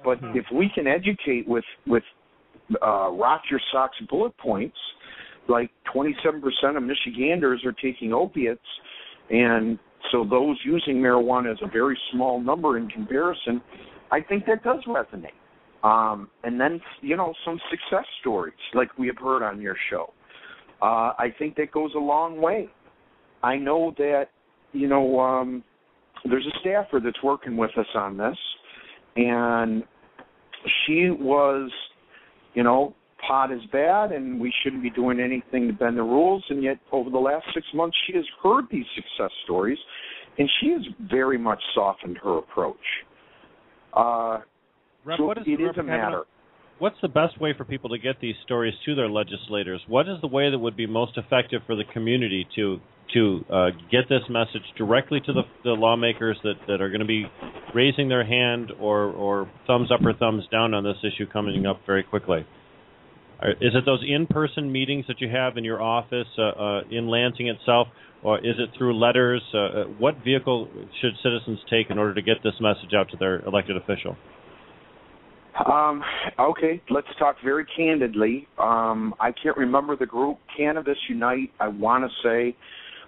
But if we can educate with rock your socks bullet points, like 27% of Michiganders are taking opiates, and so those using marijuana is a very small number in comparison, I think that does resonate. And then, some success stories like we have heard on your show. I think that goes a long way. I know that, there's a staffer that's working with us on this, and she was, pot is bad and we shouldn't be doing anything to bend the rules, and yet over the last 6 months she has heard these success stories, and she has very much softened her approach. So it is a matter. What's the best way for people to get these stories to their legislators? What is the way that would be most effective for the community to get this message directly to the lawmakers that are going to be raising their hand or thumbs up or thumbs down on this issue coming up very quickly? Is it those in-person meetings that you have in your office in Lansing itself, or is it through letters? What vehicle should citizens take in order to get this message out to their elected official? Okay, let's talk very candidly. I can't remember the group, Cannabis Unite, I want to say,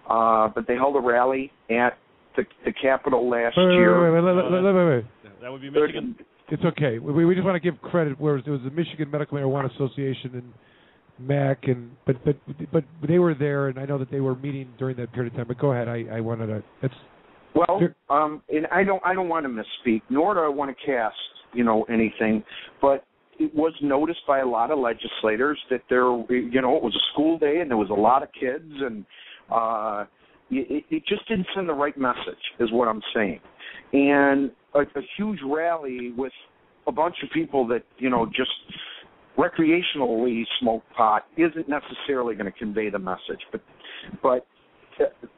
but they held a rally at the Capitol last year. Wait. That would be Michigan. It's okay. We just want to give credit. Where it was the Michigan Medical Marijuana Association and MAC, but they were there, and I know that they were meeting during that period of time. But go ahead. I wanted to. And I don't want to misspeak, nor do I want to cast anything, but it was noticed by a lot of legislators that it was a school day and there was a lot of kids, and it just didn't send the right message, is what I'm saying. And a huge rally with a bunch of people that, just recreationally smoke pot isn't necessarily going to convey the message. But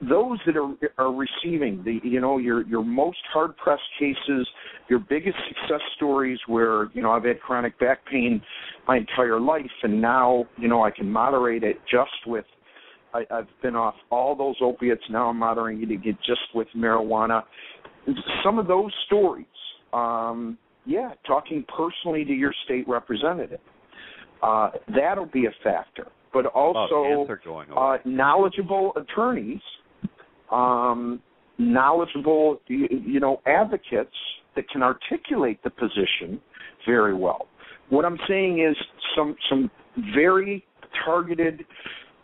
those that are receiving your most hard-pressed cases, your biggest success stories where, I've had chronic back pain my entire life, and now, I can moderate it just with, I've been off all those opiates, now I'm moderating it just with marijuana. Some of those stories, talking personally to your state representative, that'll be a factor. But also knowledgeable attorneys, knowledgeable, advocates that can articulate the position very well. What I'm saying is some very targeted,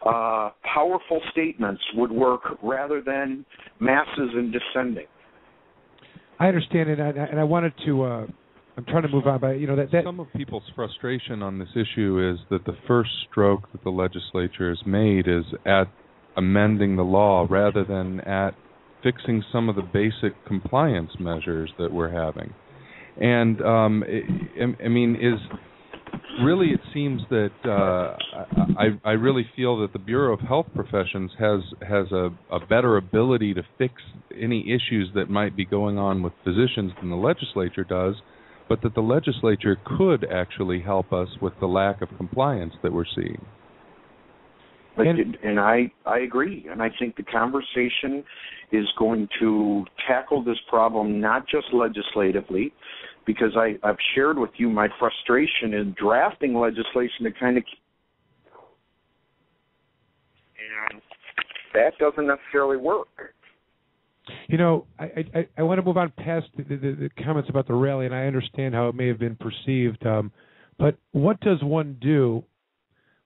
powerful statements would work rather than masses and descending. I understand it, and I wanted to. I'm trying to move on, but some of people's frustration on this issue is that the first stroke that the legislature has made is at amending the law rather than at fixing some of the basic compliance measures that we're having. And it seems that I really feel that the Bureau of Health Professions has a better ability to fix any issues that might be going on with physicians than the legislature does, but that the legislature could actually help us with the lack of compliance that we're seeing. And I agree, and I think the conversation is going to tackle this problem not just legislatively, because I've shared with you my frustration in drafting legislation to kind of and that doesn't necessarily work. I want to move on past the comments about the rally, and I understand how it may have been perceived, but what does one do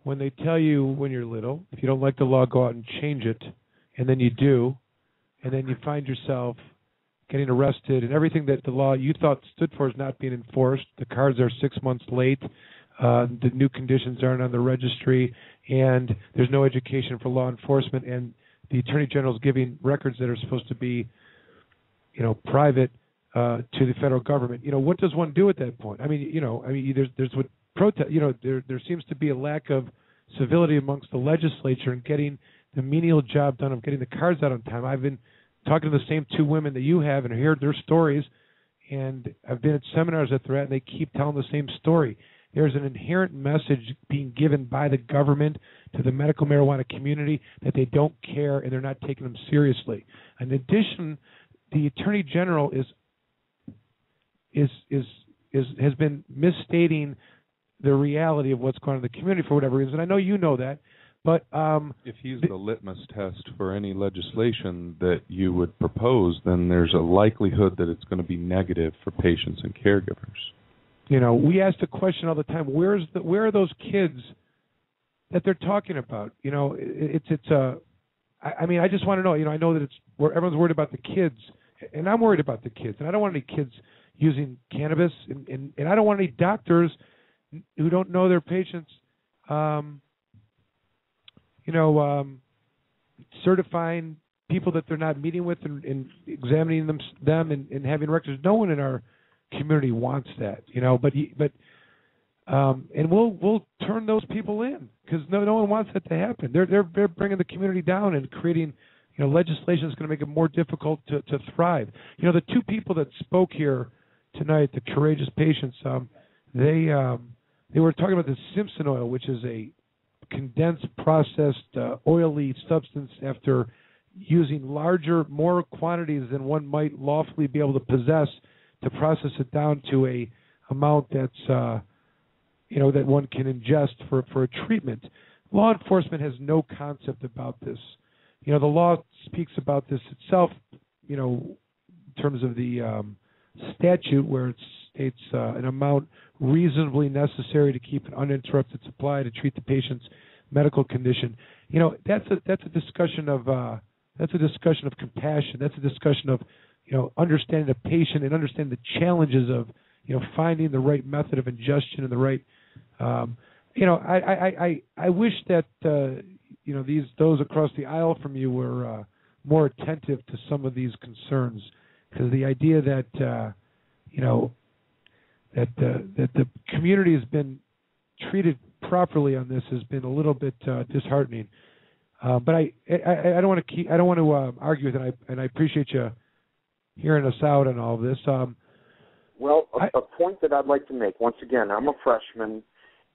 when they tell you when you're little, if you don't like the law, go out and change it, and then you do, and then you find yourself getting arrested, and everything that the law you thought stood for is not being enforced. The cards are 6 months late. The new conditions aren't on the registry, and there's no education for law enforcement, and the Attorney General is giving records that are supposed to be, private to the federal government. What does one do at that point? There's what protest. There seems to be a lack of civility amongst the legislature in getting the menial job done of getting the cards out on time. I've been talking to the same two women that you have and heard their stories, and I've been at seminars that they're at, and they keep telling the same story. There's an inherent message being given by the government to the medical marijuana community that they don't care and they're not taking them seriously. In addition, the Attorney General is has been misstating the reality of what's going on in the community for whatever reason. I know you know that, but if he's the litmus test for any legislation that you would propose, then there's a likelihood that it's going to be negative for patients and caregivers. You know, we ask the question all the time: where are those kids that they're talking about? You know, I mean, I just want to know. You know, I know that it's where everyone's worried about the kids, and I'm worried about the kids, and I don't want any kids using cannabis, and I don't want any doctors who don't know their patients, certifying people that they're not meeting with and examining them and having records. No one in our community wants that, you know. And we'll turn those people in because no one wants that to happen. They're bringing the community down and creating, you know, legislation that's going to make it more difficult to thrive. You know, the two people that spoke here tonight, the courageous patients, they were talking about the Simpson oil, which is a condensed, processed, oily substance after using larger, more quantities than one might lawfully be able to possess to process it down to a amount that's, that one can ingest for a treatment. Law enforcement has no concept about this. You know, the law speaks about this itself, you know, in terms of the statute where it states an amount reasonably necessary to keep an uninterrupted supply to treat the patient's medical condition. You know, that's a discussion of compassion. That's a discussion of, you know, understanding the patient and understanding the challenges of, you know, finding the right method of ingestion and the right, I wish that those across the aisle from you were more attentive to some of these concerns, because the idea that that the community has been treated properly on this has been a little bit disheartening. But I don't want to argue with it, and I appreciate you hearing us out on all of this. A point that I'd like to make, once again, I'm a freshman,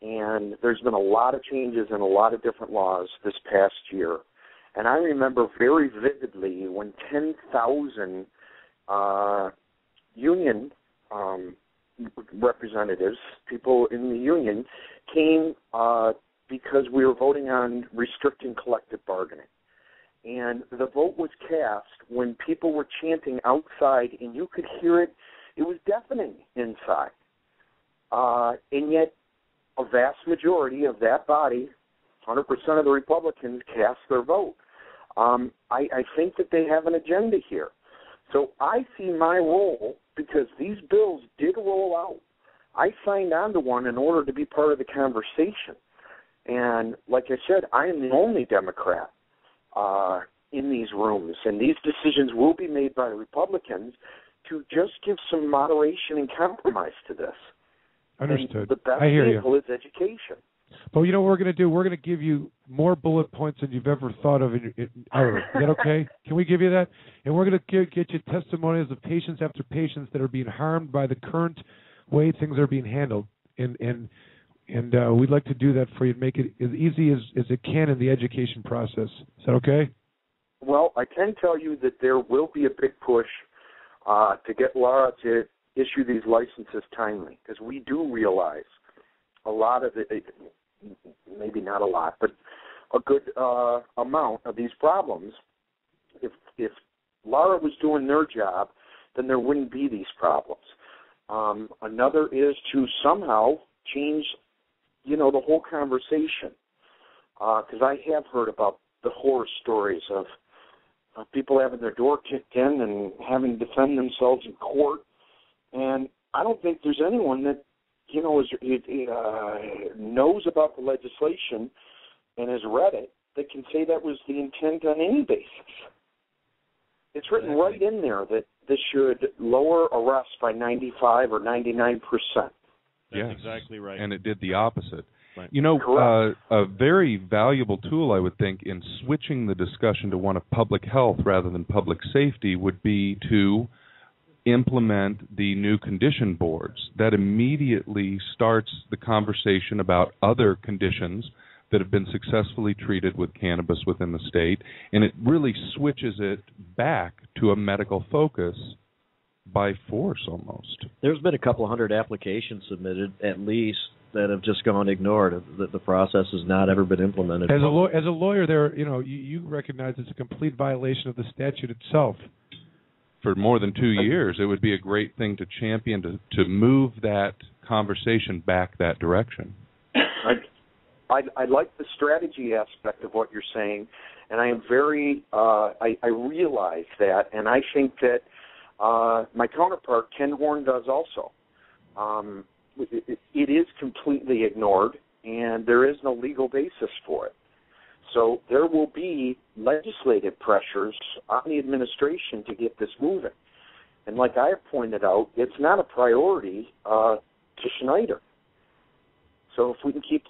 and there's been a lot of changes in a lot of different laws this past year. And I remember very vividly when 10,000 union representatives, people in the union, came because we were voting on restricting collective bargaining. And the vote was cast when people were chanting outside, and you could hear it. It was deafening inside. And yet a vast majority of that body, 100% of the Republicans, cast their vote. I think that they have an agenda here. So I see my role, because these bills did roll out. I signed on to one in order to be part of the conversation. And like I said, I am the only Democrat in these rooms, and these decisions will be made by Republicans to just give some moderation and compromise to this. Understood. And the best I hear vehicle you. is education. But you know what we're going to do? We're going to give you more bullet points than you've ever thought of. Is that okay? Can we give you that? And we're going to get you testimonials of patients after patients that are being harmed by the current way things are being handled. And we'd like to do that for you, to make it as easy as it can in the education process. Is that okay? Well, I can tell you that there will be a big push to get Laura to issue these licenses timely, because we do realize a lot of it, maybe not a lot, but a good amount of these problems. If Laura was doing their job, then there wouldn't be these problems. Another is to somehow change, the whole conversation, because I have heard about the horror stories of people having their door kicked in and having to defend themselves in court. And I don't think there's anyone that, knows about the legislation and has read it that can say that was the intent on any basis. It's written right in there that this should lower arrests by 95 or 99%. That's yes, exactly right. And it did the opposite. Right. A very valuable tool, I would think, in switching the discussion to one of public health rather than public safety would be to implement the new condition boards. That immediately starts the conversation about other conditions that have been successfully treated with cannabis within the state, and it really switches it back to a medical focus by force almost. There's been a couple of hundred applications submitted, at least, that have just gone ignored. The process has not ever been implemented. As a lawyer, there, you recognize it's a complete violation of the statute itself. For more than 2 years, it would be a great thing to champion to move that conversation back that direction. I like the strategy aspect of what you're saying, and I am very, I realize that, and I think that my counterpart, Ken Horn, does also. It is completely ignored, and there is no legal basis for it. So there will be legislative pressures on the administration to get this moving. And like I have pointed out, it's not a priority to Schneider. So if we can keep